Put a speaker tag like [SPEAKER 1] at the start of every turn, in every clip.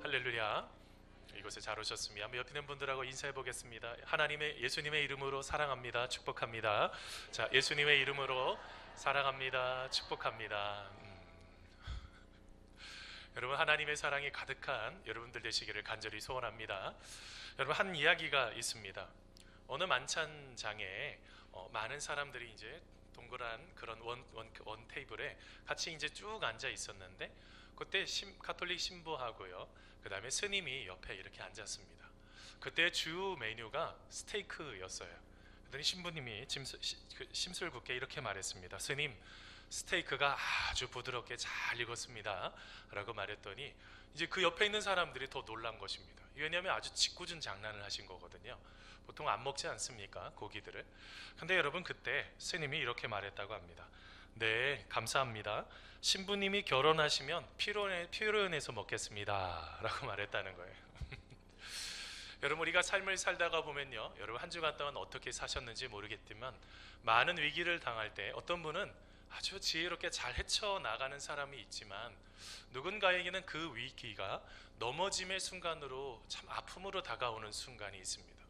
[SPEAKER 1] 할렐루야. 이곳에 잘 오셨습니다. 옆에 있는 분들하고 인사해 보겠습니다. 예수님의 이름으로 사랑합니다. 축복합니다. 자, 예수님의 이름으로 사랑합니다. 축복합니다. 여러분, 하나님의 사랑이 가득한 여러분들 되시기를 간절히 소원합니다. 여러분, 한 이야기가 있습니다. 어느 만찬장에 많은 사람들이 이제 동그란 그런 원 테이블에 같이 이제 쭉 앉아 있었는데, 그때 가톨릭 신부하고요, 그 다음에 스님이 옆에 이렇게 앉았습니다. 그때 주 메뉴가 스테이크였어요. 그랬더니 신부님이 심술궂게 이렇게 말했습니다. 스님, 스테이크가 아주 부드럽게 잘 익었습니다 라고 말했더니, 이제 그 옆에 있는 사람들이 더 놀란 것입니다. 왜냐하면 아주 짓궂은 장난을 하신 거거든요. 보통 안 먹지 않습니까, 고기들을. 근데 여러분, 그때 스님이 이렇게 말했다고 합니다. 네, 감사합니다. 신부님이 결혼하시면 피로연해서 먹겠습니다 라고 말했다는 거예요. 여러분, 우리가 삶을 살다가 보면요, 여러분 한 주간 동안 어떻게 사셨는지 모르겠지만, 많은 위기를 당할 때 어떤 분은 아주 지혜롭게 잘 헤쳐나가는 사람이 있지만, 누군가에게는 그 위기가 넘어짐의 순간으로 참 아픔으로 다가오는 순간이 있습니다.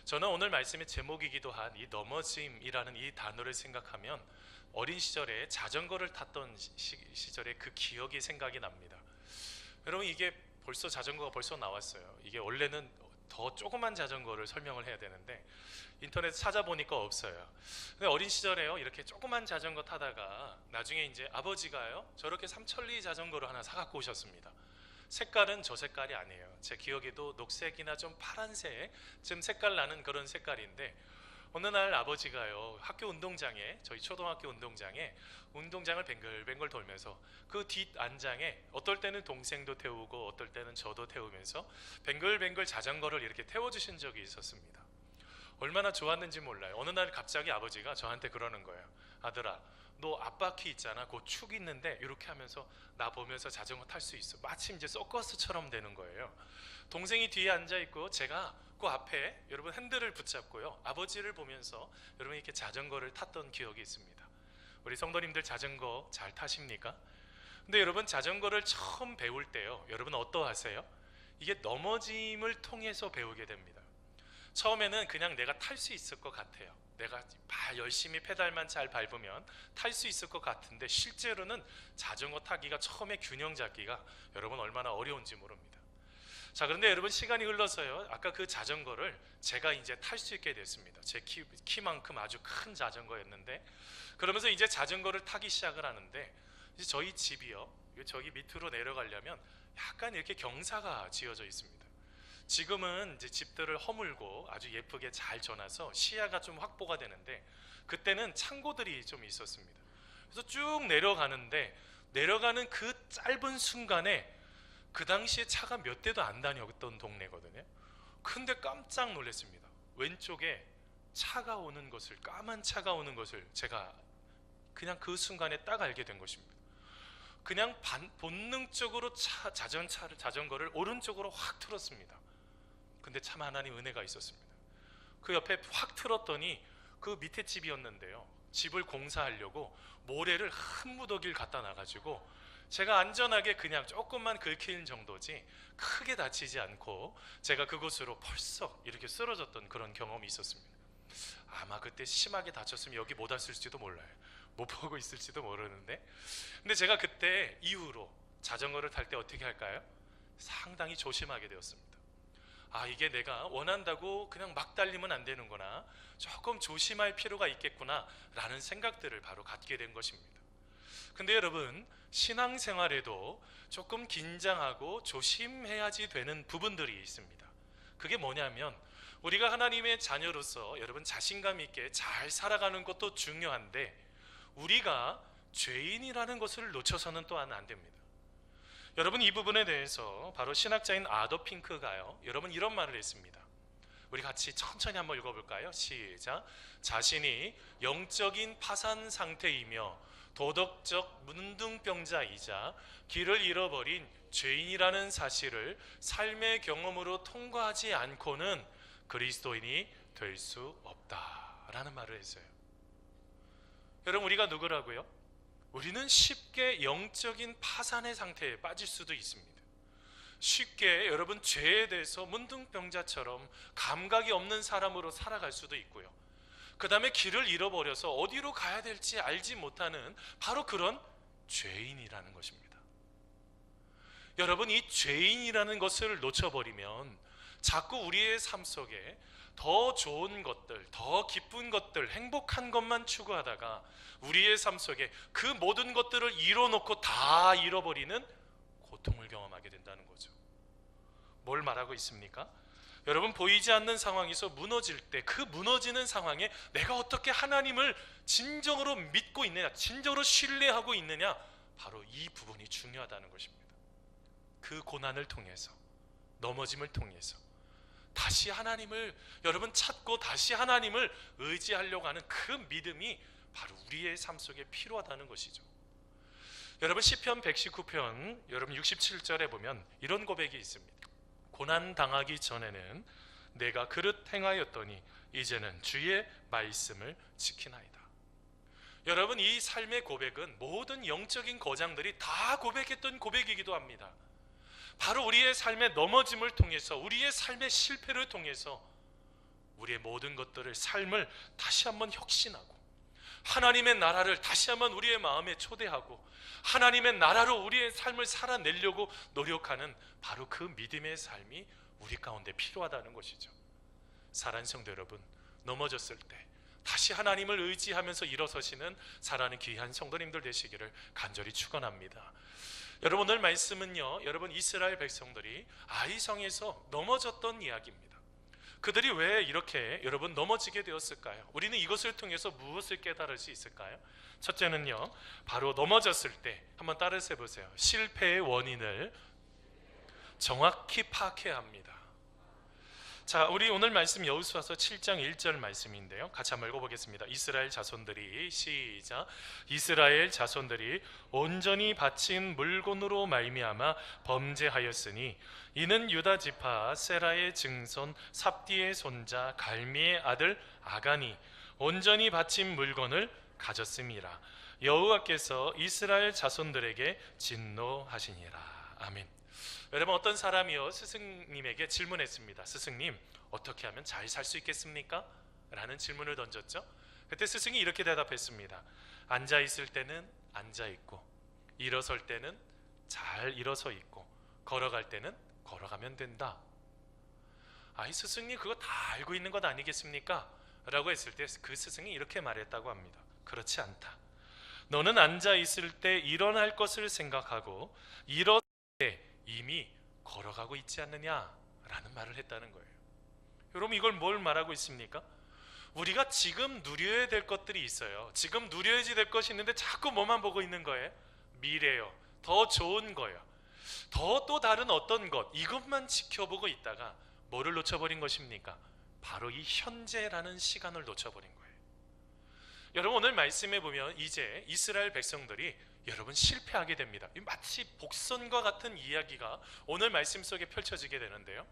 [SPEAKER 1] 저는 오늘 말씀의 제목이기도 한 이 넘어짐이라는 이 단어를 생각하면, 어린 시절에 자전거를 탔던 시절의 그 기억이 생각이 납니다. 여러분, 이게 자전거가 벌써 나왔어요. 이게 원래는 더 조그만 자전거를 설명을 해야 되는데, 인터넷 찾아보니까 없어요. 근데 어린 시절에요, 이렇게 조그만 자전거 타다가 나중에 이제 아버지가요, 저렇게 삼천리 자전거를 하나 사갖고 오셨습니다. 색깔은 저 색깔이 아니에요. 제 기억에도 녹색이나 좀 파란색 좀 색깔 나는 그런 색깔인데, 어느 날 아버지가요, 학교 운동장에, 저희 초등학교 운동장을 뱅글뱅글 돌면서 그 뒷 안장에 어떨 때는 동생도 태우고 어떨 때는 저도 태우면서 뱅글뱅글 자전거를 이렇게 태워주신 적이 있었습니다. 얼마나 좋았는지 몰라요. 어느 날 갑자기 아버지가 저한테 그러는 거예요. 아들아, 너 앞바퀴 있잖아, 그 축 있는데 이렇게 하면서 나 보면서 자전거 탈 수 있어. 마침 이제 서커스처럼 되는 거예요. 동생이 뒤에 앉아 있고 제가 그 앞에 여러분 핸들을 붙잡고요, 아버지를 보면서 여러분 이렇게 자전거를 탔던 기억이 있습니다. 우리 성도님들 자전거 잘 타십니까? 근데 여러분, 자전거를 처음 배울 때요, 여러분 어떠하세요? 이게 넘어짐을 통해서 배우게 됩니다. 처음에는 그냥 내가 탈 수 있을 것 같아요. 내가 열심히 페달만 잘 밟으면 탈 수 있을 것 같은데, 실제로는 자전거 타기가 처음에 균형 잡기가 여러분 얼마나 어려운지 모릅니다. 자, 그런데 여러분, 시간이 흘러서요, 아까 그 자전거를 제가 이제 탈 수 있게 됐습니다. 제 키만큼 아주 큰 자전거였는데, 그러면서 이제 자전거를 타기 시작을 하는데, 이제 저희 집이요, 저기 밑으로 내려가려면 약간 이렇게 경사가 지어져 있습니다. 지금은 이제 집들을 허물고 아주 예쁘게 잘 져놔서 시야가 좀 확보가 되는데, 그때는 창고들이 좀 있었습니다. 그래서 쭉 내려가는 그 짧은 순간에, 그 당시에 차가 몇 대도 안 다녔던 동네거든요. 근데 깜짝 놀랐습니다. 왼쪽에 까만 차가 오는 것을 제가 그냥 그 순간에 딱 알게 된 것입니다. 그냥 본능적으로 자전거를 오른쪽으로 확 틀었습니다. 근데 참 하나님 은혜가 있었습니다. 그 옆에 확 틀었더니 그 밑에 집이었는데요, 집을 공사하려고 모래를 한 무더기를 갖다 놔가지고 제가 안전하게 그냥 조금만 긁히는 정도지 크게 다치지 않고 제가 그곳으로 벌써 이렇게 쓰러졌던 그런 경험이 있었습니다. 아마 그때 심하게 다쳤으면 여기 못 왔을지도 몰라요. 못 보고 있을지도 모르는데, 근데 제가 그때 이후로 자전거를 탈 때 어떻게 할까요? 상당히 조심하게 되었습니다. 아, 이게 내가 원한다고 그냥 막 달리면 안 되는구나, 조금 조심할 필요가 있겠구나 라는 생각들을 바로 갖게 된 것입니다. 근데 여러분, 신앙생활에도 조금 긴장하고 조심해야지 되는 부분들이 있습니다. 그게 뭐냐면, 우리가 하나님의 자녀로서 여러분 자신감 있게 잘 살아가는 것도 중요한데, 우리가 죄인이라는 것을 놓쳐서는 또한 안 됩니다. 여러분, 이 부분에 대해서 바로 신학자인 아더 핑크가요, 여러분 이런 말을 했습니다. 우리 같이 천천히 한번 읽어볼까요? 시작. 자신이 영적인 파산 상태이며 도덕적 문둥병자이자 길을 잃어버린 죄인이라는 사실을 삶의 경험으로 통과하지 않고는 그리스도인이 될 수 없다라는 말을 했어요. 여러분, 우리가 누구라고요? 우리는 쉽게 영적인 파산의 상태에 빠질 수도 있습니다. 쉽게 여러분 죄에 대해서 문둥병자처럼 감각이 없는 사람으로 살아갈 수도 있고요. 그 다음에 길을 잃어버려서 어디로 가야 될지 알지 못하는 바로 그런 죄인이라는 것입니다. 여러분, 이 죄인이라는 것을 놓쳐버리면 자꾸 우리의 삶 속에 더 좋은 것들, 더 기쁜 것들, 행복한 것만 추구하다가 우리의 삶 속에 그 모든 것들을 이뤄놓고 다 잃어버리는 고통을 경험하게 된다는 거죠. 뭘 말하고 있습니까? 여러분, 보이지 않는 상황에서 무너질 때 그 무너지는 상황에 내가 어떻게 하나님을 진정으로 믿고 있느냐, 진정으로 신뢰하고 있느냐, 바로 이 부분이 중요하다는 것입니다. 그 고난을 통해서, 넘어짐을 통해서 다시 하나님을 여러분 찾고 다시 하나님을 의지하려고 하는 그 믿음이 바로 우리의 삶 속에 필요하다는 것이죠. 여러분, 시편 119편 여러분 67절에 보면 이런 고백이 있습니다. 고난 당하기 전에는 내가 그릇 행하였더니 이제는 주의 말씀을 지키나이다. 여러분, 이 삶의 고백은 모든 영적인 거장들이 다 고백했던 고백이기도 합니다. 바로 우리의 삶의 넘어짐을 통해서, 우리의 삶의 실패를 통해서 우리의 모든 것들을, 삶을 다시 한번 혁신하고 하나님의 나라를 다시 한번 우리의 마음에 초대하고 하나님의 나라로 우리의 삶을 살아내려고 노력하는 바로 그 믿음의 삶이 우리 가운데 필요하다는 것이죠. 사랑하는 성도 여러분, 넘어졌을 때 다시 하나님을 의지하면서 일어서시는 사랑하는 귀한 성도님들 되시기를 간절히 축원합니다. 여러분, 오늘 말씀은요, 여러분 이스라엘 백성들이 아이성에서 넘어졌던 이야기입니다. 그들이 왜 이렇게 여러분 넘어지게 되었을까요? 우리는 이것을 통해서 무엇을 깨달을 수 있을까요? 첫째는요, 바로 넘어졌을 때 한번 따라서 해보세요. 실패의 원인을 정확히 파악해야 합니다. 자, 우리 오늘 말씀 여호수아서 7장 1절 말씀인데요, 같이 한번 읽어보겠습니다. 이스라엘 자손들이, 시작. 이스라엘 자손들이 온전히 바친 물건으로 말미암아 범죄하였으니 이는 유다 지파 세라의 증손 삽디의 손자 갈미의 아들 아간이 온전히 바친 물건을 가졌음이라. 여호와께서 이스라엘 자손들에게 진노하시니라. 아멘. 여러분, 어떤 사람이요 스승님에게 질문했습니다. 스승님, 어떻게 하면 잘 살 수 있겠습니까? 라는 질문을 던졌죠. 그때 스승이 이렇게 대답했습니다. 앉아 있을 때는 앉아 있고, 일어설 때는 잘 일어서 있고, 걸어갈 때는 걸어가면 된다. 아이 스승님, 그거 다 알고 있는 것 아니겠습니까? 라고 했을 때 그 스승이 이렇게 말했다고 합니다. 그렇지 않다. 너는 앉아 있을 때 일어날 것을 생각하고 일어설 때 이미 걸어가고 있지 않느냐라는 말을 했다는 거예요. 여러분, 이걸 뭘 말하고 있습니까? 우리가 지금 누려야 될 것들이 있어요. 지금 누려야지 될 것이 있는데 자꾸 뭐만 보고 있는 거예요? 미래요, 더 좋은 거요, 더 또 다른 어떤 것, 이것만 지켜보고 있다가 뭐를 놓쳐버린 것입니까? 바로 이 현재라는 시간을 놓쳐버린 거예요. 여러분, 오늘 말씀해 보면 이제 이스라엘 백성들이 여러분 실패하게 됩니다. 마치 복선과 같은 이야기가 오늘 말씀 속에 펼쳐지게 되는데요,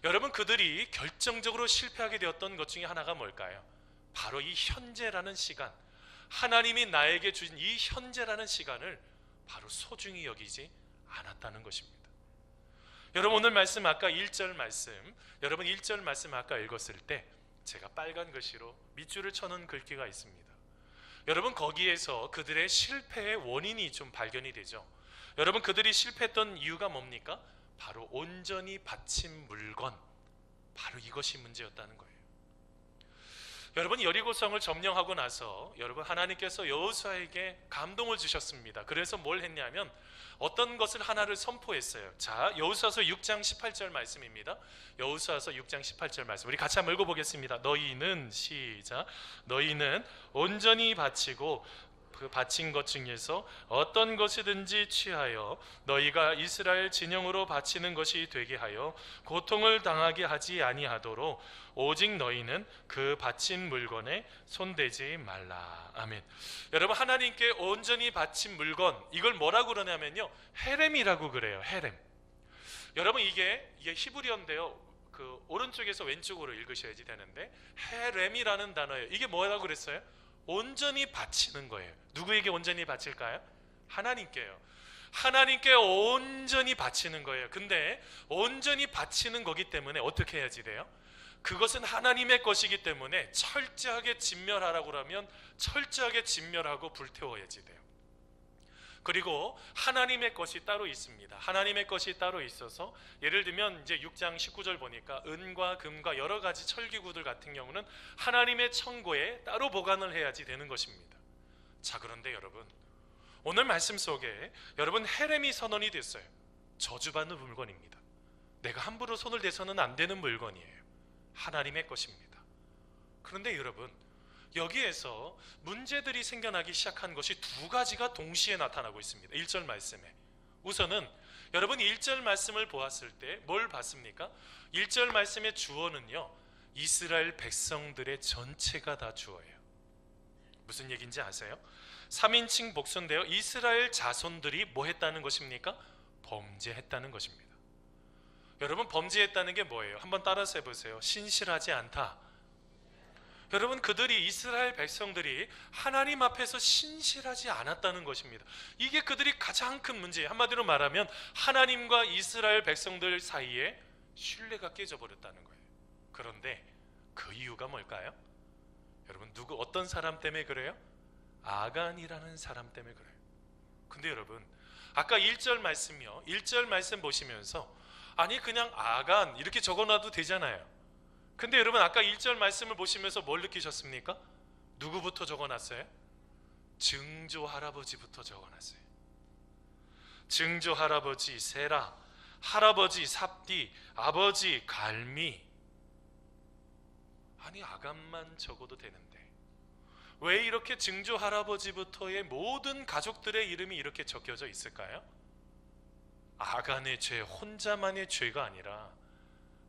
[SPEAKER 1] 여러분 그들이 결정적으로 실패하게 되었던 것 중에 하나가 뭘까요? 바로 이 현재라는 시간, 하나님이 나에게 주신 이 현재라는 시간을 바로 소중히 여기지 않았다는 것입니다. 여러분, 오늘 말씀 아까 1절 말씀, 여러분 1절 말씀 아까 읽었을 때 제가 빨간 글씨로 밑줄을 쳐놓은 글귀가 있습니다. 여러분, 거기에서 그들의 실패의 원인이 좀 발견이 되죠. 여러분, 그들이 실패했던 이유가 뭡니까? 바로 온전히 바친 물건, 바로 이것이 문제였다는 거예요. 여러분, 여리고성을 점령하고 나서 여러분 하나님께서 여호수아에게 감동을 주셨습니다. 그래서 뭘 했냐면 어떤 것을 하나를 선포했어요. 자, 여호수아서 6장 18절 말씀입니다. 여호수아서 6장 18절 말씀 우리 같이 한번 읽어보겠습니다. 너희는, 시작. 너희는 온전히 바치고 그 바친 것 중에서 어떤 것이든지 취하여 너희가 이스라엘 진영으로 바치는 것이 되게 하여 고통을 당하게 하지 아니하도록 오직 너희는 그 바친 물건에 손대지 말라. 아멘. 여러분, 하나님께 온전히 바친 물건, 이걸 뭐라고 그러냐면요, 헤렘이라고 그래요. 헤렘. 여러분, 이게 히브리어인데요, 그 오른쪽에서 왼쪽으로 읽으셔야지 되는데 헤렘이라는 단어예요. 이게 뭐라고 그랬어요? 온전히 바치는 거예요. 누구에게 온전히 바칠까요? 하나님께요. 하나님께 온전히 바치는 거예요. 근데 온전히 바치는 거기 때문에 어떻게 해야지 돼요? 그것은 하나님의 것이기 때문에 철저하게 진멸하라고 하면 철저하게 진멸하고 불태워야지 돼요. 그리고 하나님의 것이 따로 있습니다. 하나님의 것이 따로 있어서 예를 들면 이제 6장 19절 보니까 은과 금과 여러 가지 철기구들 같은 경우는 하나님의 청고에 따로 보관을 해야지 되는 것입니다. 자, 그런데 여러분, 오늘 말씀 속에 여러분 헤레미 선언이 됐어요. 저주받는 물건입니다. 내가 함부로 손을 대서는 안 되는 물건이에요. 하나님의 것입니다. 그런데 여러분, 여기에서 문제들이 생겨나기 시작한 것이 두 가지가 동시에 나타나고 있습니다. 1절 말씀에. 우선은 여러분 1절 말씀을 보았을 때 뭘 봤습니까? 1절 말씀의 주어는요, 이스라엘 백성들의 전체가 다 주어예요. 무슨 얘기인지 아세요? 3인칭 복수인데요, 이스라엘 자손들이 뭐 했다는 것입니까? 범죄했다는 것입니다. 여러분, 범죄했다는 게 뭐예요? 한번 따라서 해보세요. 신실하지 않다. 여러분, 그들이, 이스라엘 백성들이 하나님 앞에서 신실하지 않았다는 것입니다. 이게 그들이 가장 큰 문제예요. 한마디로 말하면 하나님과 이스라엘 백성들 사이에 신뢰가 깨져버렸다는 거예요. 그런데 그 이유가 뭘까요? 여러분, 어떤 사람 때문에 그래요? 아간이라는 사람 때문에 그래요. 근데 여러분, 아까 1절 말씀이요, 1절 말씀 보시면서 아니 그냥 아간 이렇게 적어놔도 되잖아요. 근데 여러분, 아까 1절 말씀을 보시면서 뭘 느끼셨습니까? 누구부터 적어놨어요? 증조 할아버지부터 적어놨어요. 증조 할아버지 세라, 할아버지 삽디, 아버지 갈미. 아니 아간만 적어도 되는데 왜 이렇게 증조 할아버지부터의 모든 가족들의 이름이 이렇게 적혀져 있을까요? 아간의 죄 혼자만의 죄가 아니라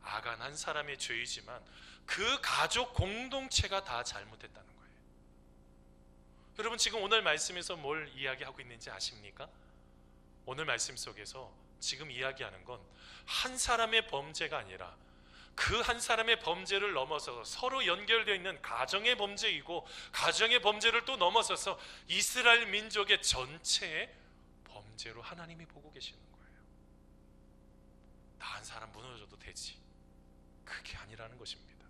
[SPEAKER 1] 아간 한 사람의 죄이지만 그 가족 공동체가 다 잘못했다는 거예요. 여러분, 지금 오늘 말씀에서 뭘 이야기하고 있는지 아십니까? 오늘 말씀 속에서 지금 이야기하는 건 한 사람의 범죄가 아니라 그 한 사람의 범죄를 넘어서서 서로 연결되어 있는 가정의 범죄이고, 가정의 범죄를 또 넘어서서 이스라엘 민족의 전체의 범죄로 하나님이 보고 계시는 거예요. 나 한 사람 무너져도 되지, 그게 아니라는 것입니다.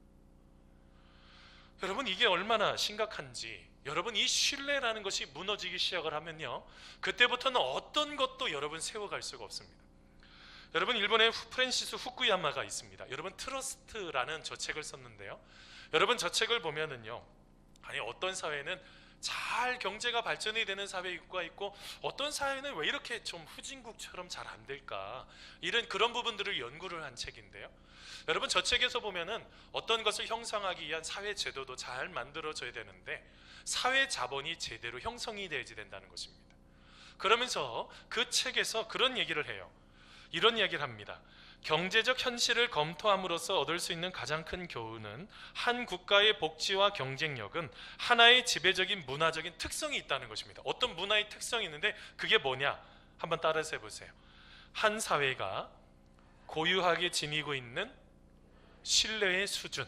[SPEAKER 1] 여러분, 이게 얼마나 심각한지, 여러분 이 신뢰라는 것이 무너지기 시작을 하면요, 그때부터는 어떤 것도 여러분 세워갈 수가 없습니다. 여러분, 일본에 프랜시스 후쿠야마가 있습니다. 여러분, 트러스트라는 저 책을 썼는데요, 여러분 저 책을 보면은요, 아니 어떤 사회는 잘 경제가 발전이 되는 사회가 있고 어떤 사회는 왜 이렇게 좀 후진국처럼 잘 안 될까, 이런 그런 부분들을 연구를 한 책인데요, 여러분 저 책에서 보면은 어떤 것을 형성하기 위한 사회 제도도 잘 만들어져야 되는데 사회 자본이 제대로 형성이 되어야 된다는 것입니다. 그러면서 그 책에서 그런 얘기를 해요. 이런 이야기를 합니다. 경제적 현실을 검토함으로써 얻을 수 있는 가장 큰 교훈은 한 국가의 복지와 경쟁력은 하나의 지배적인 문화적인 특성이 있다는 것입니다. 어떤 문화의 특성이 있는데 그게 뭐냐? 한번 따라서 해보세요. 한 사회가 고유하게 지니고 있는 신뢰의 수준,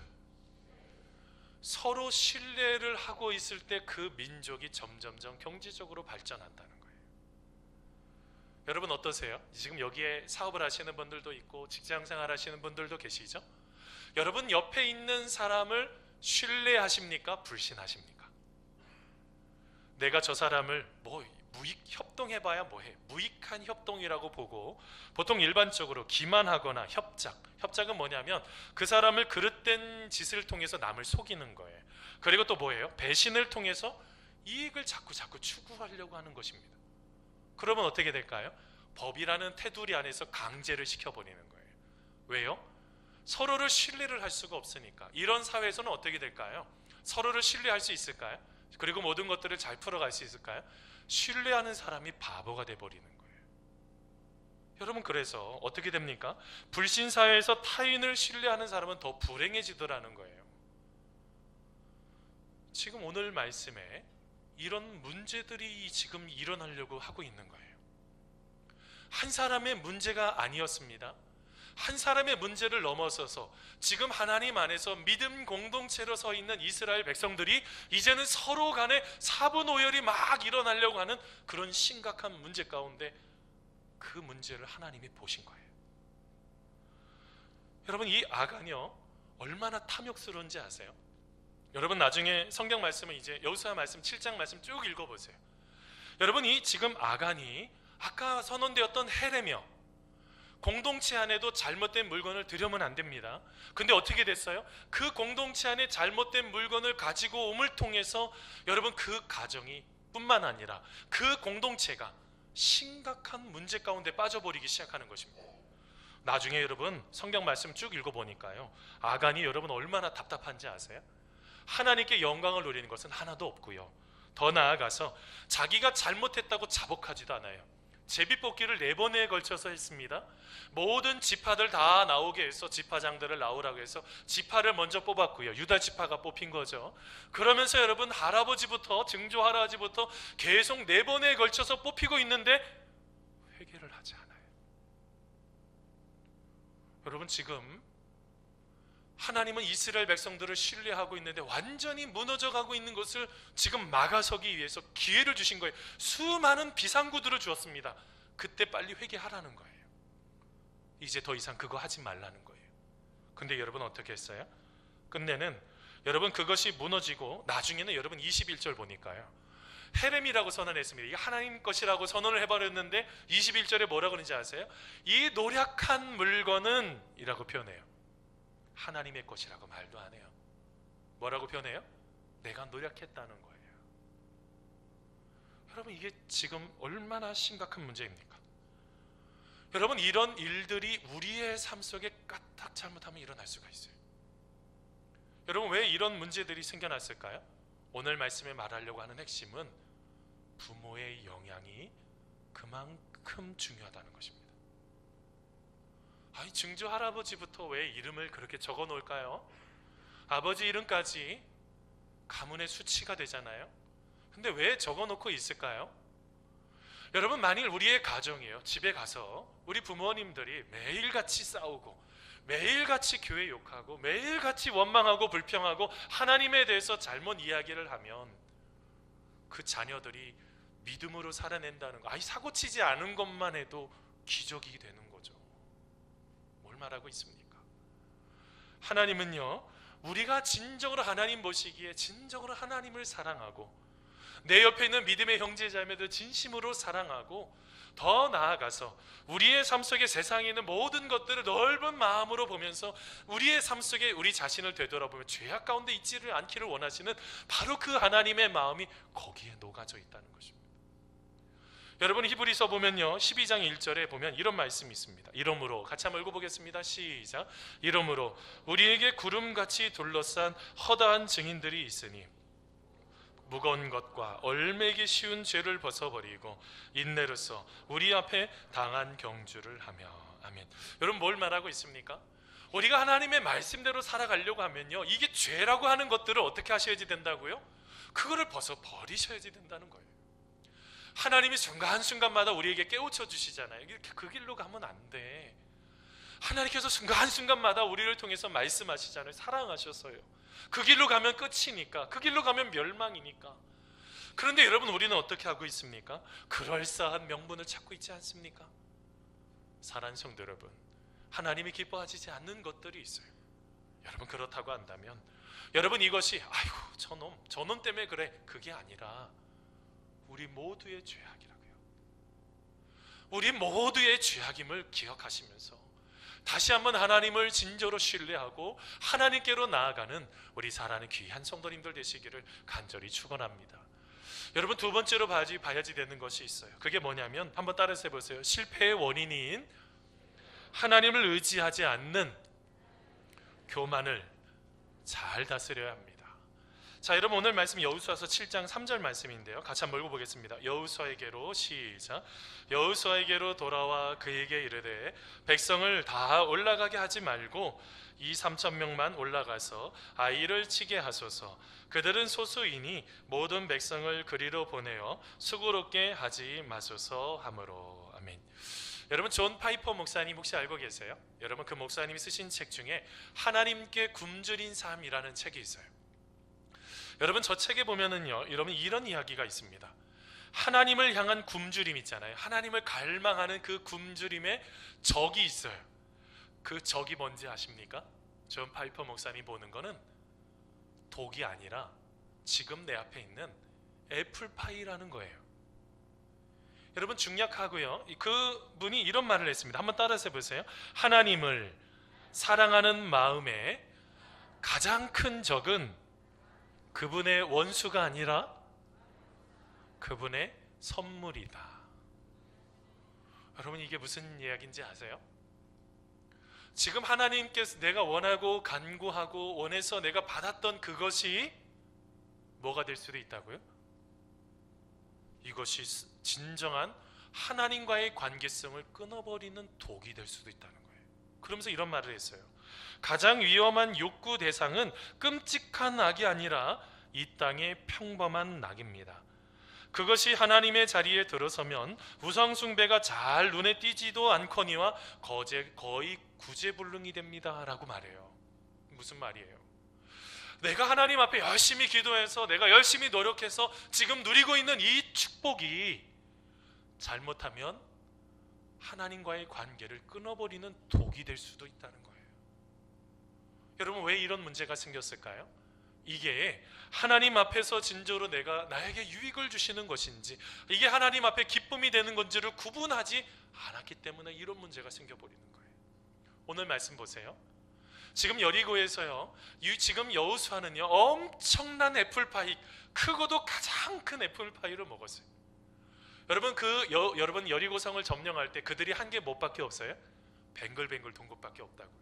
[SPEAKER 1] 서로 신뢰를 하고 있을 때 그 민족이 점점점 경제적으로 발전한다는 거예요. 여러분 어떠세요? 지금 여기에 사업을 하시는 분들도 있고 직장생활 하시는 분들도 계시죠? 여러분 옆에 있는 사람을 신뢰하십니까? 불신하십니까? 내가 저 사람을 무익 협동해봐야 뭐해? 무익한 협동이라고 보고 보통 일반적으로 기만하거나 협작은 뭐냐면 그 사람을 그릇된 짓을 통해서 남을 속이는 거예요. 그리고 또 뭐예요? 배신을 통해서 이익을 자꾸 추구하려고 하는 것입니다. 그러면 어떻게 될까요? 법이라는 테두리 안에서 강제를 시켜버리는 거예요. 왜요? 서로를 신뢰를 할 수가 없으니까. 이런 사회에서는 어떻게 될까요? 서로를 신뢰할 수 있을까요? 그리고 모든 것들을 잘 풀어갈 수 있을까요? 신뢰하는 사람이 바보가 돼버리는 거예요. 여러분, 그래서 어떻게 됩니까? 불신사회에서 타인을 신뢰하는 사람은 더 불행해지더라는 거예요. 지금 오늘 말씀에 이런 문제들이 지금 일어나려고 하고 있는 거예요. 한 사람의 문제가 아니었습니다. 한 사람의 문제를 넘어서서 지금 하나님 안에서 믿음 공동체로 서 있는 이스라엘 백성들이 이제는 서로 간에 사분오열이 막 일어나려고 하는 그런 심각한 문제 가운데 그 문제를 하나님이 보신 거예요. 여러분, 이 아간이요 얼마나 탐욕스러운지 아세요? 여러분, 나중에 성경 말씀은 이제 여호수아 말씀 7장 말씀 쭉 읽어보세요. 여러분, 이 지금 아간이 아까 선언되었던 헤레며 공동체 안에도 잘못된 물건을 들여면 안 됩니다. 근데 어떻게 됐어요? 그 공동체 안에 잘못된 물건을 가지고 옴을 통해서 여러분, 그 가정이 뿐만 아니라 그 공동체가 심각한 문제 가운데 빠져버리기 시작하는 것입니다. 나중에 여러분 성경 말씀 쭉 읽어보니까요, 아간이 여러분 얼마나 답답한지 아세요? 하나님께 영광을 누리는 것은 하나도 없고요, 더 나아가서 자기가 잘못했다고 자복하지도 않아요. 제비뽑기를 4번에 걸쳐서 했습니다. 모든 지파들 다 나오게 해서 지파장들을 나오라고 해서 지파를 먼저 뽑았고요, 유다 지파가 뽑힌 거죠. 그러면서 여러분 할아버지부터 증조 할아버지부터 계속 4번에 걸쳐서 뽑히고 있는데 회개를 하지 않아요. 여러분, 지금 하나님은 이스라엘 백성들을 신뢰하고 있는데 완전히 무너져가고 있는 것을 지금 막아서기 위해서 기회를 주신 거예요. 수많은 비상구들을 주었습니다. 그때 빨리 회개하라는 거예요. 이제 더 이상 그거 하지 말라는 거예요. 근데 여러분 어떻게 했어요? 끝내는 여러분 그것이 무너지고 나중에는 여러분 21절 보니까요, 헤렘이라고 선언했습니다. 이게 하나님 것이라고 선언을 해버렸는데 21절에 뭐라고 그러는지 아세요? 이 노력한 물건은 이라고 표현해요. 하나님의 것이라고 말도 안 해요. 뭐라고 표현해요? 내가 노력했다는 거예요. 여러분, 이게 지금 얼마나 심각한 문제입니까? 여러분, 이런 일들이 우리의 삶 속에 까딱 잘못하면 일어날 수가 있어요. 여러분, 왜 이런 문제들이 생겨났을까요? 오늘 말씀에 말하려고 하는 핵심은 부모의 영향이 그만큼 중요하다는 것입니다. 아니, 증조 할아버지부터 왜 이름을 그렇게 적어 놓을까요? 아버지 이름까지 가문의 수치가 되잖아요. 근데 왜 적어 놓고 있을까요? 여러분, 만일 우리의 가정이에요, 집에 가서 우리 부모님들이 매일같이 싸우고 매일같이 교회 욕하고 매일같이 원망하고 불평하고 하나님에 대해서 잘못 이야기를 하면 그 자녀들이 믿음으로 살아낸다는 거, 아니 사고치지 않은 것만 해도 기적이 되는 거죠. 뭘 말하고 있습니까? 하나님은요, 우리가 진정으로 하나님 보시기에 진정으로 하나님을 사랑하고 내 옆에 있는 믿음의 형제자매들 진심으로 사랑하고 더 나아가서 우리의 삶 속에 세상에 있는 모든 것들을 넓은 마음으로 보면서 우리의 삶 속에 우리 자신을 되돌아보며 죄악 가운데 있지를 않기를 원하시는 바로 그 하나님의 마음이 거기에 녹아져 있다는 것입니다. 여러분, 히브리서 보면요 12장 1절에 보면 이런 말씀이 있습니다. 이러므로, 같이 한번 읽어보겠습니다. 시작. 이러므로 우리에게 구름같이 둘러싼 허다한 증인들이 있으니 무거운 것과 얼매기 쉬운 죄를 벗어버리고 인내로서 우리 앞에 당한 경주를 하며. 아멘. 여러분, 뭘 말하고 있습니까? 우리가 하나님의 말씀대로 살아가려고 하면요, 이게 죄라고 하는 것들을 어떻게 하셔야지 된다고요? 그거를 벗어버리셔야지 된다는 거예요. 하나님이 순간순간마다 우리에게 깨우쳐 주시잖아요. 이렇게 그 길로 가면 안 돼. 하나님께서 순간순간마다 우리를 통해서 말씀하시잖아요. 사랑하셔서요. 그 길로 가면 끝이니까, 그 길로 가면 멸망이니까. 그런데 여러분, 우리는 어떻게 하고 있습니까? 그럴싸한 명분을 찾고 있지 않습니까? 사랑하는 성도 여러분, 하나님이 기뻐하시지 않는 것들이 있어요. 여러분, 그렇다고 한다면 여러분, 이것이 아이고 저놈 때문에 그래, 그게 아니라 우리 모두의 죄악이라고요. 우리 모두의 죄악임을 기억하시면서 다시 한번 하나님을 진정으로 신뢰하고 하나님께로 나아가는 우리 사랑하는 귀한 성도님들 되시기를 간절히 축원합니다. 여러분, 두 번째로 봐야지 되는 것이 있어요. 그게 뭐냐면 한번 따라서 해보세요. 실패의 원인인 하나님을 의지하지 않는 교만을 잘 다스려야 합니다. 자, 여러분, 오늘 말씀 여호수아서 7장 3절 말씀인데요, 같이 한번 읽어보겠습니다. 여호수아에게로, 시작. 여호수아에게로 돌아와 그에게 이르되 백성을 다 올라가게 하지 말고 2,3,000명만 올라가서 아이를 치게 하소서. 그들은 소수이니 모든 백성을 그리로 보내어 수고롭게 하지 마소서 하므로. 아멘. 여러분 존 파이퍼 목사님 혹시 알고 계세요? 여러분 그 목사님이 쓰신 책 중에 하나님께 굶주린 삶이라는 책이 있어요. 여러분 저 책에 보면은요, 여러분 이런 이야기가 있습니다. 하나님을 향한 굶주림 있잖아요. 하나님을 갈망하는 그 굶주림에 적이 있어요. 그 적이 뭔지 아십니까? 존 파이퍼 목사님이 보는 거는 독이 아니라 지금 내 앞에 있는 애플파이라는 거예요. 여러분 중략하고요, 그 분이 이런 말을 했습니다. 한번 따라서 해보세요. 하나님을 사랑하는 마음에 가장 큰 적은 그분의 원수가 아니라 그분의 선물이다. 여러분 이게 무슨 이야기인지 아세요? 지금 하나님께서 내가 원하고 간구하고 원해서 내가 받았던 그것이 뭐가 될 수도 있다고요? 이것이 진정한 하나님과의 관계성을 끊어버리는 독이 될 수도 있다는 거예요. 그러면서 이런 말을 했어요. 가장 위험한 욕구 대상은 끔찍한 악이 아니라 이 땅의 평범한 낙입니다. 그것이 하나님의 자리에 들어서면 우상숭배가 잘 눈에 띄지도 않거니와 거의 구제불능이 됩니다 라고 말해요. 무슨 말이에요? 내가 하나님 앞에 열심히 기도해서 내가 열심히 노력해서 지금 누리고 있는 이 축복이 잘못하면 하나님과의 관계를 끊어버리는 독이 될 수도 있다는 거예요. 여러분 왜 이런 문제가 생겼을까요? 이게 하나님 앞에서 진정으로 나에게 유익을 주시는 것인지, 이게 하나님 앞에 기쁨이 되는 건지를 구분하지 않았기 때문에 이런 문제가 생겨버리는 거예요. 오늘 말씀 보세요. 지금 여리고에서요, 지금 여호수아는요 엄청난 애플파이, 크고도 가장 큰 애플파이를 먹었어요. 여러분 여리고성을 점령할 때 그들이 한 게 뭐밖에 없어요? 뱅글뱅글 돈 것밖에 없다고요.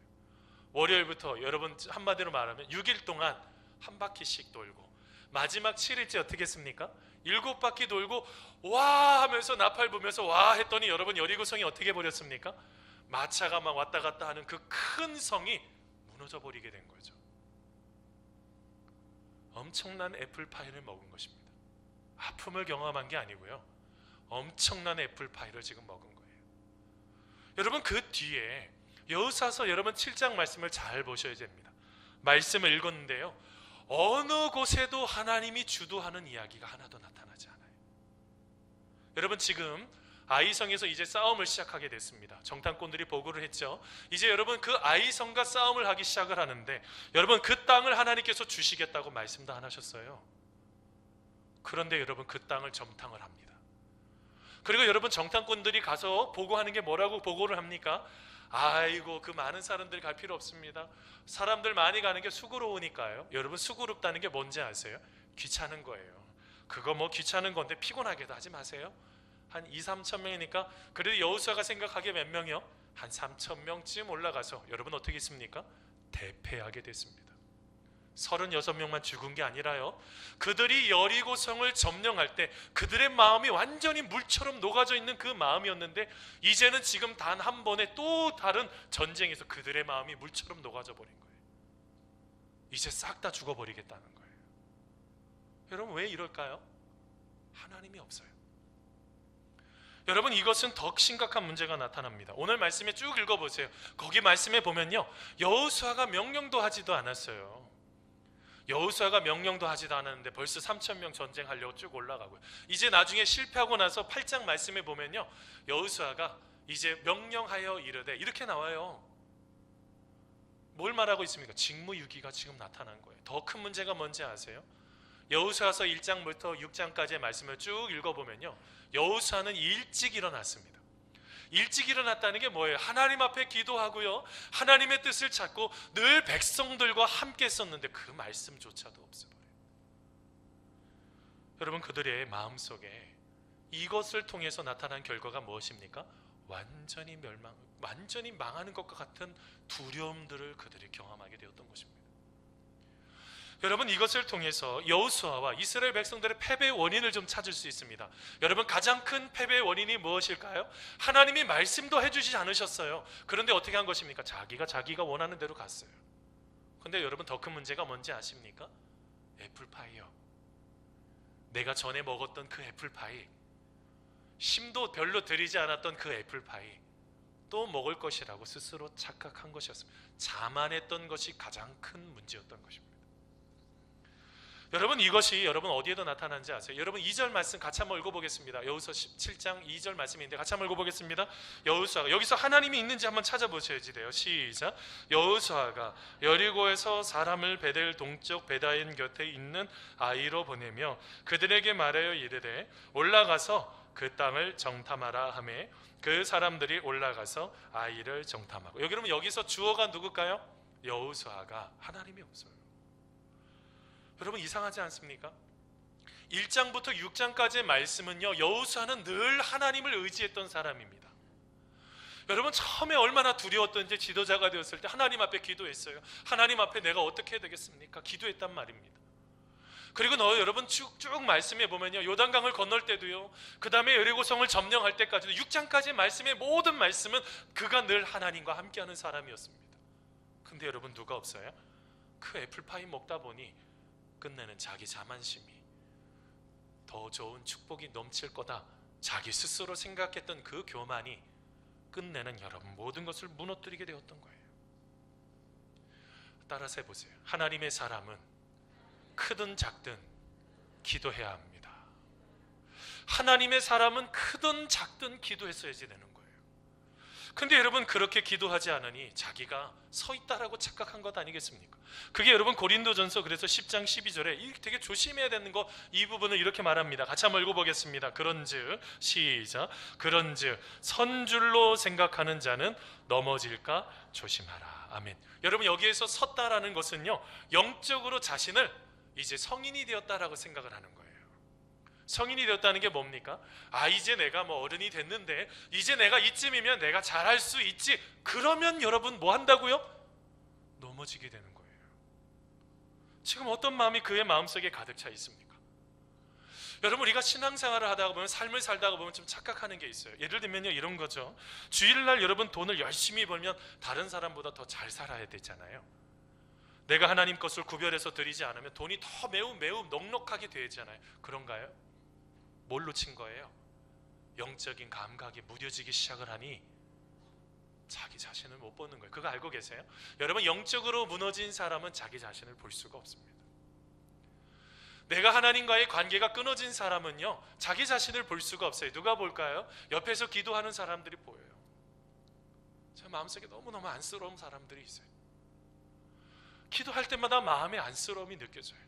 [SPEAKER 1] 월요일부터 여러분 한마디로 말하면 6일 동안 한 바퀴씩 돌고 마지막 7일째 어떻게 했습니까? 7바퀴 돌고 와 하면서 나팔 부면서 와 했더니 여러분 여리고성이 어떻게 버렸습니까? 마차가 막 왔다 갔다 하는 그 큰 성이 무너져 버리게 된 거죠. 엄청난 애플파이를 먹은 것입니다. 아픔을 경험한 게 아니고요, 엄청난 애플파이를 지금 먹은 거예요. 여러분 그 뒤에 여호수아서 여러분 7장 말씀을 잘 보셔야 됩니다. 말씀을 읽었는데요, 어느 곳에도 하나님이 주도하는 이야기가 하나도 나타나지 않아요. 여러분 지금 아이성에서 이제 싸움을 시작하게 됐습니다. 정탐꾼들이 보고를 했죠. 이제 여러분 그 아이성과 싸움을 하기 시작을 하는데, 여러분 그 땅을 하나님께서 주시겠다고 말씀도 안 하셨어요. 그런데 여러분 그 땅을 점탕을 합니다. 그리고 여러분 정탐꾼들이 가서 보고하는 게 뭐라고 보고를 합니까? 아이고 그 많은 사람들 갈 필요 없습니다. 사람들 많이 가는 게 수고로우니까요. 여러분 수고롭다는 게 뭔지 아세요? 귀찮은 거예요. 그거 뭐 귀찮은 건데 피곤하게도 하지 마세요. 한 2-3천 명이니까 그래도 여호수아가 생각하기에 몇 명이요? 한 3천 명쯤 올라가서 여러분 어떻게 했습니까? 대패하게 됐습니다. 36명만 죽은 게 아니라요, 그들이 여리고성을 점령할 때 그들의 마음이 완전히 물처럼 녹아져 있는 그 마음이었는데, 이제는 지금 단 한 번에 또 다른 전쟁에서 그들의 마음이 물처럼 녹아져 버린 거예요. 이제 싹 다 죽어버리겠다는 거예요. 여러분 왜 이럴까요? 하나님이 없어요. 여러분 이것은 더 심각한 문제가 나타납니다. 오늘 말씀에 쭉 읽어보세요. 거기 말씀에 보면요, 여호수아가 명령도 하지도 않았어요. 여호수아가 명령도 하지도 않았는데 벌써 3,000명 전쟁하려고 쭉 올라가고요. 이제 나중에 실패하고 나서 8장 말씀에 보면요, 여호수아가 이제 명령하여 이르되 이렇게 나와요. 뭘 말하고 있습니까? 직무유기가 지금 나타난 거예요. 더 큰 문제가 뭔지 아세요? 여호수아서 1장부터 6장까지의 말씀을 쭉 읽어보면요, 여호수아는 일찍 일어났습니다. 일찍 일어났다는 게 뭐예요? 하나님 앞에 기도하고요, 하나님의 뜻을 찾고 늘 백성들과 함께 썼는데 그 말씀조차도 없어버려요. 여러분 그들의 마음속에 이것을 통해서 나타난 결과가 무엇입니까? 완전히 망하는 것과 같은 두려움들을 그들이 경험하게 되었던 것입니다. 여러분 이것을 통해서 여호수아와 이스라엘 백성들의 패배의 원인을 좀 찾을 수 있습니다. 여러분 가장 큰 패배의 원인이 무엇일까요? 하나님이 말씀도 해주지 않으셨어요. 그런데 어떻게 한 것입니까? 자기가 원하는 대로 갔어요. 근데 여러분 더 큰 문제가 뭔지 아십니까? 애플파이요. 내가 전에 먹었던 그 애플파이, 힘도 별로 들이지 않았던 그 애플파이, 또 먹을 것이라고 스스로 착각한 것이었습니다. 자만했던 것이 가장 큰 문제였던 것입니다. 여러분, 이것이 여러분 어디에도 나타나는지 아세요? 여러분 2절 말씀 같이 한번 읽어보겠습니다. 여호수아 17장 2절 말씀인데 같이 한번 읽어보겠습니다. 여호수아가, 여기서 하나님이 있는지 한번 찾아보셔야지 돼요. 시작. 여호수아가 여리고에서 사람을 베델 동쪽 베다인 곁에 있는 아이로 보내며 그들에게 말하여 이르되 올라가서 그 땅을 정탐하라 하매 그 사람들이 올라가서 아이를 정탐하고. 여러분, 여기서 주어가 누굴까요? 여호수아가. 하나님이 없어요. 여러분, 이상하지 않습니까? 1장부터 6장까지의 말씀은요, 여호수아는 늘 하나님을 의지했던 사람입니다. 여러분, 처음에 얼마나 두려웠던지 지도자가 되었을 때 하나님 앞에 기도했어요. 하나님 앞에 내가 어떻게 해야 되겠습니까? 기도했단 말입니다. 그리고 여러분 쭉쭉 말씀해 보면요, 요단강을 건널 때도요, 그 다음에 여리고성을 점령할 때까지도 6장까지의 말씀의 모든 말씀은 그가 늘 하나님과 함께하는 사람이었습니다. 근데 여러분, 누가 없어요? 그 애플파이 먹다 보니 끝내는 자기 자만심이 더 좋은 축복이 넘칠 거다, 자기 스스로 생각했던 그 교만이 끝내는 여러분 모든 것을 무너뜨리게 되었던 거예요. 따라서 해보세요. 하나님의 사람은 크든 작든 기도해야 합니다. 하나님의 사람은 크든 작든 기도했어야지 되는 거예요. 근데 여러분, 그렇게 기도하지 않으니 자기가 서 있다라고 착각한 것 아니겠습니까? 그게 여러분 고린도전서 그래서 10장 12절에 되게 조심해야 되는 거, 이 부분을 이렇게 말합니다. 같이 한번 읽어보겠습니다. 그런즉, 시작. 그런즉 선줄로 생각하는 자는 넘어질까 조심하라. 아멘. 여러분, 여기에서 섰다라는 것은요, 영적으로 자신을 이제 성인이 되었다라고 생각을 하는 거예요. 성인이 되었다는 게 뭡니까? 이제 내가 어른이 됐는데 이제 내가 이쯤이면 내가 잘할 수 있지. 그러면 여러분 뭐 한다고요? 넘어지게 되는 거예요. 지금 어떤 마음이 그의 마음속에 가득 차 있습니까? 여러분, 우리가 신앙생활을 하다가 보면, 삶을 살다가 보면 좀 착각하는 게 있어요. 예를 들면요, 이런 거죠. 주일날 여러분 돈을 열심히 벌면 다른 사람보다 더 잘 살아야 되잖아요. 내가 하나님 것을 구별해서 드리지 않으면 돈이 더 매우 넉넉하게 되잖아요. 그런가요? 뭘 놓친 거예요? 영적인 감각이 무뎌지기 시작을 하니 자기 자신을 못 보는 거예요. 그거 알고 계세요? 여러분, 영적으로 무너진 사람은 자기 자신을 볼 수가 없습니다. 내가 하나님과의 관계가 끊어진 사람은요, 자기 자신을 볼 수가 없어요. 누가 볼까요? 옆에서 기도하는 사람들이 보여요. 제 마음속에 너무너무 안쓰러운 사람들이 있어요. 기도할 때마다 마음의 안쓰러움이 느껴져요.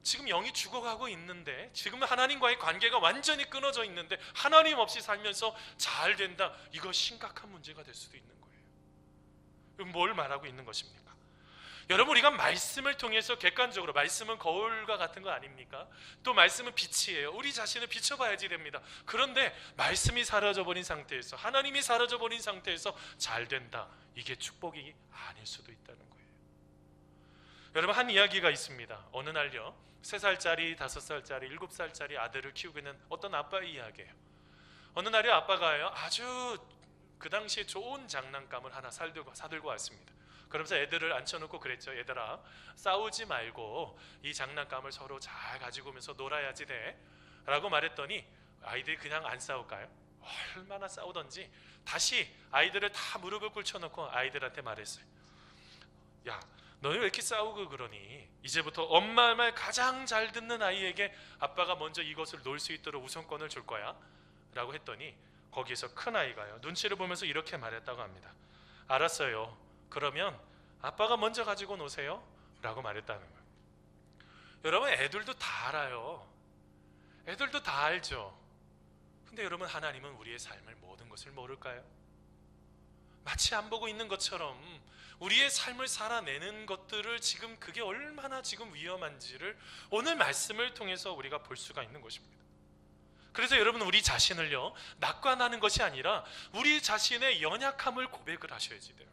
[SPEAKER 1] 지금 영이 죽어가고 있는데, 지금 하나님과의 관계가 완전히 끊어져 있는데 하나님 없이 살면서 잘 된다, 이거 심각한 문제가 될 수도 있는 거예요. 뭘 말하고 있는 것입니까? 여러분, 우리가 말씀을 통해서 객관적으로, 말씀은 거울과 같은 거 아닙니까? 또 말씀은 빛이에요. 우리 자신을 비춰봐야지 됩니다. 그런데 말씀이 사라져버린 상태에서, 하나님이 사라져버린 상태에서 잘 된다, 이게 축복이 아닐 수도 있다는 거예요. 여러분, 한 이야기가 있습니다. 어느 날요, 3살짜리, 5살짜리, 7살짜리 아들을 키우고 있는 어떤 아빠의 이야기예요. 어느 날에 아빠가요, 아주 그 당시에 좋은 장난감을 하나 사들고 왔습니다. 그러면서 애들을 앉혀놓고 그랬죠. 얘들아, 싸우지 말고 이 장난감을 서로 잘 가지고 오면서 놀아야지 돼 라고 말했더니 아이들이 그냥 안 싸울까요? 얼마나 싸우던지 다시 아이들을 다 무릎을 꿇혀놓고 아이들한테 말했어요. 야, 너희 왜 이렇게 싸우고 그러니? 이제부터 엄마 말 가장 잘 듣는 아이에게 아빠가 먼저 이것을 놀 수 있도록 우선권을 줄 거야 라고 했더니, 거기에서 큰 아이가요, 눈치를 보면서 이렇게 말했다고 합니다. 알았어요. 그러면 아빠가 먼저 가지고 노세요 라고 말했다는 거예요. 여러분, 애들도 다 알아요. 애들도 다 알죠. 근데 여러분, 하나님은 우리의 삶을 모든 것을 모를까요? 마치 안 보고 있는 것처럼 우리의 삶을 살아내는 것들을 지금 그게 얼마나 지금 위험한지를 오늘 말씀을 통해서 우리가 볼 수가 있는 것입니다. 그래서 여러분, 우리 자신을요, 낙관하는 것이 아니라 우리 자신의 연약함을 고백을 하셔야지 돼요.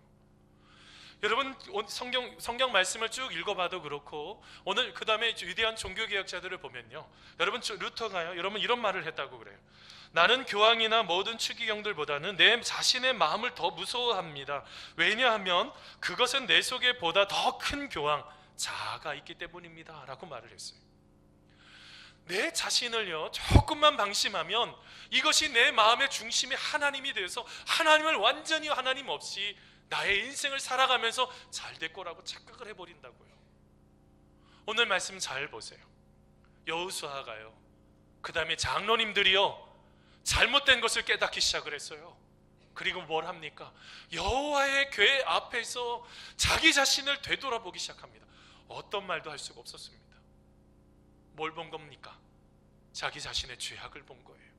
[SPEAKER 1] 여러분, 성경 말씀을 쭉 읽어봐도 그렇고, 오늘 그 다음에 위대한 종교개혁자들을 보면요, 여러분, 루터가요, 여러분 이런 말을 했다고 그래요. 나는 교황이나 모든 추기경들보다는 내 자신의 마음을 더 무서워합니다. 왜냐하면 그것은 내 속에 보다 더 큰 교황, 자아가 있기 때문입니다 라고 말을 했어요. 내 자신을요 조금만 방심하면 이것이 내 마음의 중심이 하나님이 되어서 하나님을 완전히 하나님 없이 나의 인생을 살아가면서 잘 될 거라고 착각을 해버린다고요. 오늘 말씀 잘 보세요. 여호수아가요, 그 다음에 장로님들이요 잘못된 것을 깨닫기 시작을 했어요. 그리고 뭘 합니까? 여호와의 궤 앞에서 자기 자신을 되돌아보기 시작합니다. 어떤 말도 할 수가 없었습니다. 뭘 본 겁니까? 자기 자신의 죄악을 본 거예요.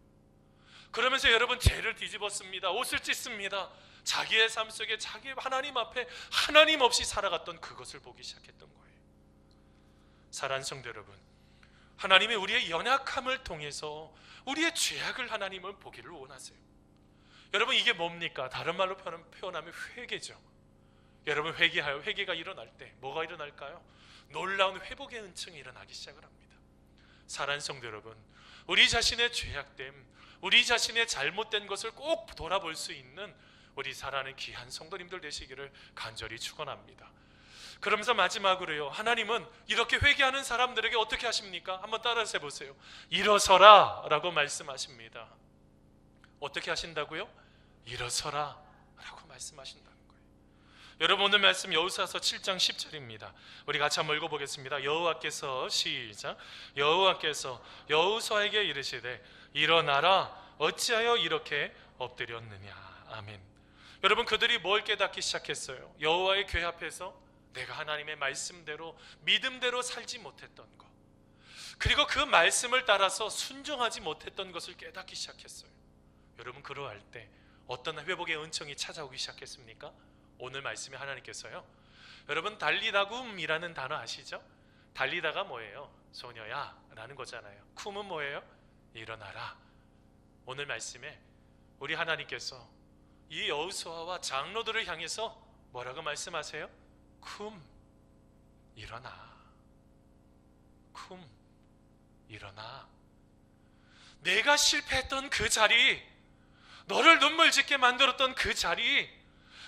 [SPEAKER 1] 그러면서 여러분 죄를 뒤집었습니다. 옷을 찢습니다. 자기의 삶 속에 자기 하나님 앞에 하나님 없이 살아갔던 그것을 보기 시작했던 거예요. 사랑하는 성도 여러분, 하나님이 우리의 연약함을 통해서 우리의 죄악을 하나님은 보기를 원하세요. 여러분 이게 뭡니까? 다른 말로 표현하면 회개죠. 여러분 회개가 일어날 때 뭐가 일어날까요? 놀라운 회복의 은총이 일어나기 시작을 합니다. 사랑하는 성도 여러분, 우리 자신의 죄악됨, 우리 자신의 잘못된 것을 꼭 돌아볼 수 있는 우리 사랑하는 귀한 성도님들 되시기를 간절히 축원합니다. 그러면서 마지막으로요, 하나님은 이렇게 회개하는 사람들에게 어떻게 하십니까? 한번 따라서 해보세요. 일어서라 라고 말씀하십니다. 어떻게 하신다고요? 일어서라 라고 말씀하신다는 거예요. 여러분 오늘 말씀 여호수아서 7장 10절입니다. 우리 같이 한번 읽어보겠습니다. 여호와께서 시작. 여호와께서 여호수아에게 이르시되 일어나라, 어찌하여 이렇게 엎드렸느냐. 아멘. 여러분 그들이 뭘 깨닫기 시작했어요? 여호와의 궤 앞에서 내가 하나님의 말씀대로 믿음대로 살지 못했던 것, 그리고 그 말씀을 따라서 순종하지 못했던 것을 깨닫기 시작했어요. 여러분 그러할 때 어떤 회복의 은총이 찾아오기 시작했습니까? 오늘 말씀에 하나님께서요, 여러분 달리다굼이라는 단어 아시죠? 달리다가 뭐예요? 소녀야 라는 거잖아요. 쿰은 뭐예요? 일어나라. 오늘 말씀에 우리 하나님께서 이 여호수아와 장로들을 향해서 뭐라고 말씀하세요? 쿰 일어나. 쿰 일어나. 내가 실패했던 그 자리, 너를 눈물 짓게 만들었던 그 자리,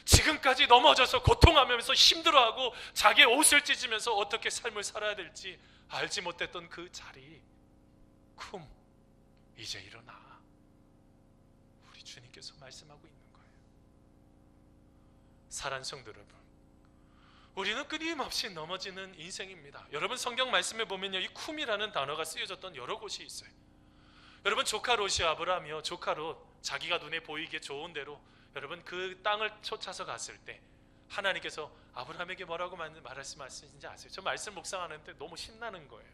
[SPEAKER 1] 지금까지 넘어져서 고통하면서 힘들어하고 자기의 옷을 찢으면서 어떻게 삶을 살아야 될지 알지 못했던 그 자리, 쿰 이제 일어나. 우리 주님께서 말씀하고 있는 거예요. 사랑하는 성도 여러분, 우리는 끊임없이 넘어지는 인생입니다. 여러분 성경 말씀에 보면요, 이 쿰이라는 단어가 쓰여졌던 여러 곳이 있어요. 여러분 조카 롯이 아브라함이요, 조카 롯 자기가 눈에 보이게 좋은 대로 여러분 그 땅을 쫓아서 갔을 때 하나님께서 아브라함에게 뭐라고 말씀하시는지 아세요? 저 말씀 묵상하는데 너무 신나는 거예요.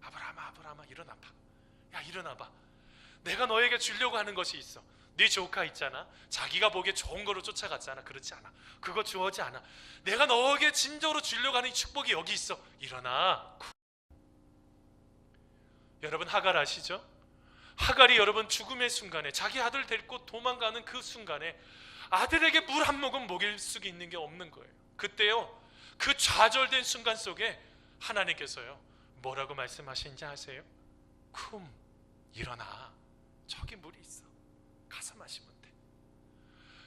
[SPEAKER 1] 아브라함아, 아브라함아, 일어나봐. 야 일어나봐. 내가 너에게 주려고 하는 것이 있어. 네 조카 있잖아, 자기가 보기에 좋은 거로 쫓아갔잖아. 그렇지 않아. 그거 주어지 않아. 내가 너에게 진정으로 주려고 하는 이 축복이 여기 있어. 일어나. 여러분 하갈 아시죠? 하갈이 여러분 죽음의 순간에 자기 아들 데리고 도망가는 그 순간에 아들에게 물 한 모금 먹일 수 있는 게 없는 거예요. 그때요, 그 좌절된 순간 속에 하나님께서요 뭐라고 말씀하시는지 아세요? 쿰 일어나. 저기 물이 있어. 가서 마시면 돼.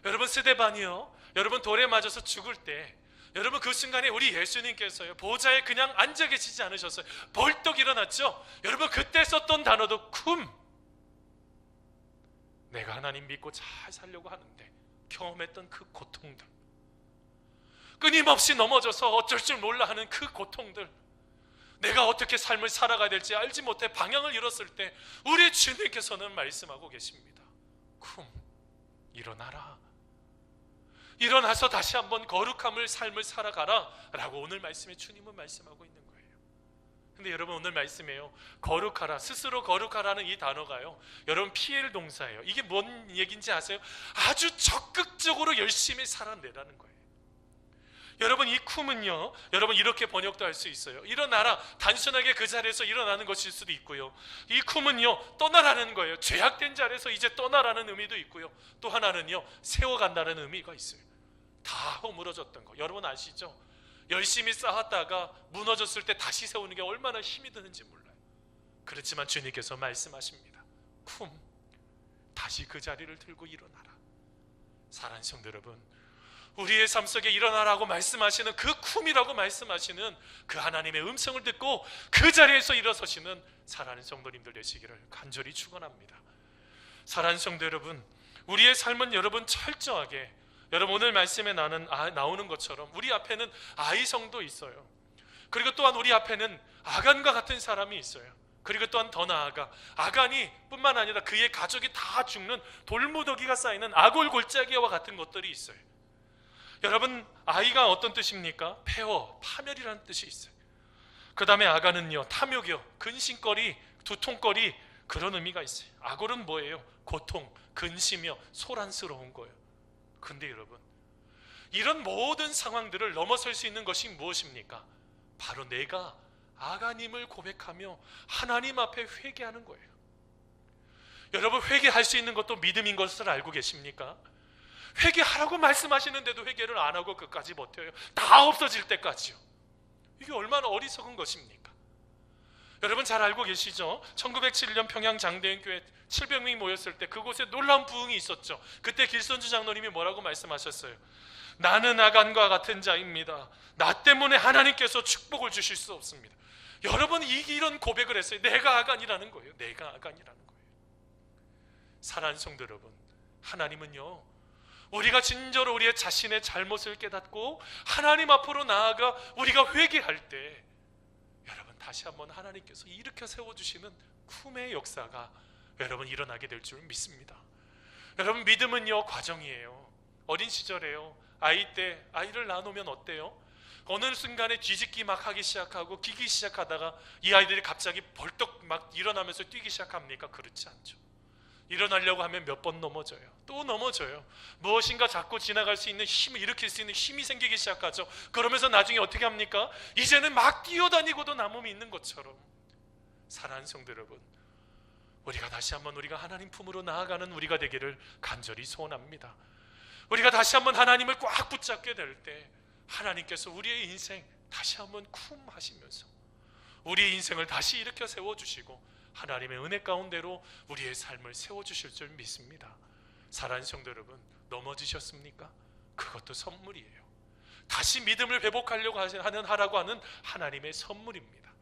[SPEAKER 1] 여러분 스데반이요, 여러분 돌에 맞아서 죽을 때 여러분 그 순간에 우리 예수님께서요 보좌에 그냥 앉아 계시지 않으셨어요. 벌떡 일어났죠. 여러분 그때 썼던 단어도 쿰. 내가 하나님 믿고 잘 살려고 하는데 경험했던 그 고통들, 끊임없이 넘어져서 어쩔 줄 몰라 하는 그 고통들, 내가 어떻게 삶을 살아가야 될지 알지 못해 방향을 잃었을 때 우리 주님께서는 말씀하고 계십니다. 쿰 일어나라. 일어나서 다시 한번 거룩함을 삶을 살아가라 라고 오늘 말씀에 주님은 말씀하고 있는 거예요. 근데 여러분 오늘 말씀에요, 거룩하라, 스스로 거룩하라는 이 단어가요 여러분 피엘 동사예요. 이게 뭔 얘기인지 아세요? 아주 적극적으로 열심히 살아내라는 거예요. 여러분 이 쿰은요 여러분 이렇게 번역도 할 수 있어요. 일어나라, 단순하게 그 자리에서 일어나는 것일 수도 있고요, 이 쿰은요 떠나라는 거예요. 죄악된 자리에서 이제 떠나라는 의미도 있고요, 또 하나는요 세워간다는 의미가 있어요. 다 허물어졌던 거 여러분 아시죠? 열심히 쌓았다가 무너졌을 때 다시 세우는 게 얼마나 힘이 드는지 몰라요. 그렇지만 주님께서 말씀하십니다. 쿰 다시 그 자리를 들고 일어나라. 사랑하는 성도 여러분, 우리의 삶 속에 일어나라고 말씀하시는 그 쿰이라고 말씀하시는 그 하나님의 음성을 듣고 그 자리에서 일어서시는 사랑하는 성도님들 되시기를 간절히 축원합니다. 사랑하는 성도 여러분, 우리의 삶은 여러분 철저하게, 여러분 오늘 말씀에 나오는 것처럼 우리 앞에는 아이성도 있어요. 그리고 또한 우리 앞에는 아간과 같은 사람이 있어요. 그리고 또한 더 나아가 아간이 뿐만 아니라 그의 가족이 다 죽는 돌무더기가 쌓이는 아골 골짜기와 같은 것들이 있어요. 여러분, 아이가 어떤 뜻입니까? 폐허, 파멸이라는 뜻이 있어요. 그 다음에 아간은요, 탐욕이요, 근심거리, 두통거리, 그런 의미가 있어요. 아골은 뭐예요? 고통, 근심이요, 소란스러운 거예요. 근데 여러분, 이런 모든 상황들을 넘어설 수 있는 것이 무엇입니까? 바로 내가 아간임을 고백하며 하나님 앞에 회개하는 거예요. 여러분, 회개할 수 있는 것도 믿음인 것을 알고 계십니까? 회개하라고 말씀하시는데도 회개를 안 하고 끝까지 버텨요. 다 없어질 때까지요. 이게 얼마나 어리석은 것입니까? 여러분 잘 알고 계시죠? 1907년 평양 장대인 교회 700명이 모였을 때 그곳에 놀라운 부흥이 있었죠. 그때 길선주 장로님이 뭐라고 말씀하셨어요? 나는 아간과 같은 자입니다. 나 때문에 하나님께서 축복을 주실 수 없습니다. 여러분, 이런 고백을 했어요. 내가 아간이라는 거예요. 내가 아간이라는 거예요. 사랑하는 성도 여러분, 하나님은요, 우리가 진정으로 우리의 자신의 잘못을 깨닫고 하나님 앞으로 나아가 우리가 회개할 때, 여러분 다시 한번 하나님께서 일으켜 세워주시는 쿰의 역사가 여러분 일어나게 될 줄 믿습니다. 여러분, 믿음은요 과정이에요. 어린 시절에요, 아이 때 아이를 낳아놓으면 어때요? 어느 순간에 뒤집기 막 하기 시작하고 기기 시작하다가 이 아이들이 갑자기 벌떡 막 일어나면서 뛰기 시작합니까? 그렇지 않죠. 일어나려고 하면 몇 번 넘어져요. 또 넘어져요. 무엇인가 자꾸 지나갈 수 있는 힘을 일으킬 수 있는 힘이 생기기 시작하죠. 그러면서 나중에 어떻게 합니까? 이제는 막 뛰어다니고도 남음이 있는 것처럼. 사랑하는 성도 여러분, 우리가 다시 한번 우리가 하나님 품으로 나아가는 우리가 되기를 간절히 소원합니다. 우리가 다시 한번 하나님을 꽉 붙잡게 될 때 하나님께서 우리의 인생 다시 한번 쿰 하시면서 우리의 인생을 다시 일으켜 세워주시고 하나님의 은혜 가운데로 우리의 삶을 세워주실 줄 믿습니다. 사랑하는 성도 여러분, 넘어지셨습니까? 그것도 선물이에요. 다시 믿음을 회복하려고 하라고 하는 하나님의 선물입니다.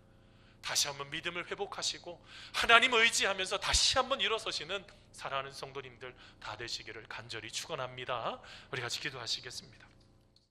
[SPEAKER 1] 다시 한번 믿음을 회복하시고 하나님 의지하면서 다시 한번 일어서시는 사랑하는 성도님들 다 되시기를 간절히 축원합니다. 우리 같이 기도하시겠습니다.